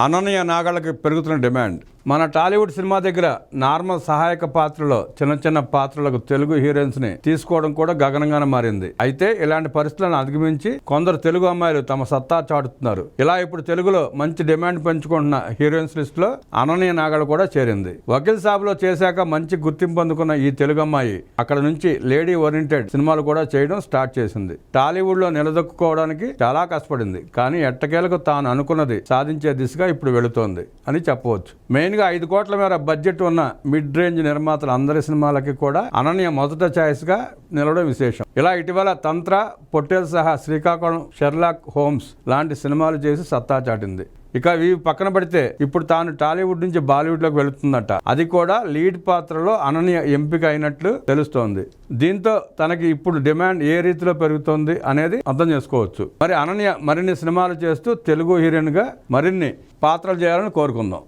అనన్య నాగళ్ళకి పెరుగుతున్న డిమాండ్. మన టాలీవుడ్ సినిమా దగ్గర నార్మల్ సహాయక పాత్రలో చిన్న చిన్న పాత్రలకు తెలుగు హీరోయిన్స్ ని తీసుకోవడం కూడా గగనంగానే మారింది. అయితే ఇలాంటి పరిస్థితులను అధిగమించి కొందరు తెలుగు అమ్మాయిలు తమ సత్తా చాటుతున్నారు. ఇలా ఇప్పుడు తెలుగులో మంచి డిమాండ్ పెంచుకుంటున్న హీరోయిన్స్ లిస్ట్ లో అనన్య నాగళ కూడా చేరింది. వకీల్ సాబ్ లో చేశాక మంచి గుర్తింపు అందుకున్న ఈ తెలుగు అమ్మాయి అక్కడ నుంచి లేడీ ఓరియంటెడ్ సినిమాలు కూడా చేయడం స్టార్ట్ చేసింది. టాలీవుడ్ లో నిలదొక్కుకోవడానికి చాలా కష్టపడింది. కానీ ఎట్టకేలకు తాను అనుకున్నది సాధించే దిశగా ఇప్పుడు వెళుతోంది అని చెప్పవచ్చు. మెయిన్గా 5 కోట్ల మేర బడ్జెట్ ఉన్న మిడ్ రేంజ్ నిర్మాతల అందరి సినిమాలకి కూడా అనన్య మొదట ఛాయిస్ గా నిలవడం విశేషం. ఇలా ఇటీవల తంత్ర, పొట్టేల్ సహా శ్రీకాకుళం, షెర్లాక్ హోమ్స్ లాంటి సినిమాలు చేసి సత్తా చాటింది. ఇక ఇవి పక్కన పడితే ఇప్పుడు తాను టాలీవుడ్ నుంచి బాలీవుడ్ లోకి వెళుతుందట. అది కూడా లీడ్ పాత్రలో అనన్య ఎంపిక అయినట్లు తెలుస్తోంది. దీంతో తనకి ఇప్పుడు డిమాండ్ ఏ రీతిలో పెరుగుతోంది అనేది అర్థం చేసుకోవచ్చు. మరి అనన్య మరిన్ని సినిమాలు చేస్తూ తెలుగు హీరోయిన్ గా మరిన్ని పాత్రలు చేయాలని కోరుకుందాం.